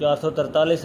443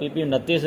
PP 29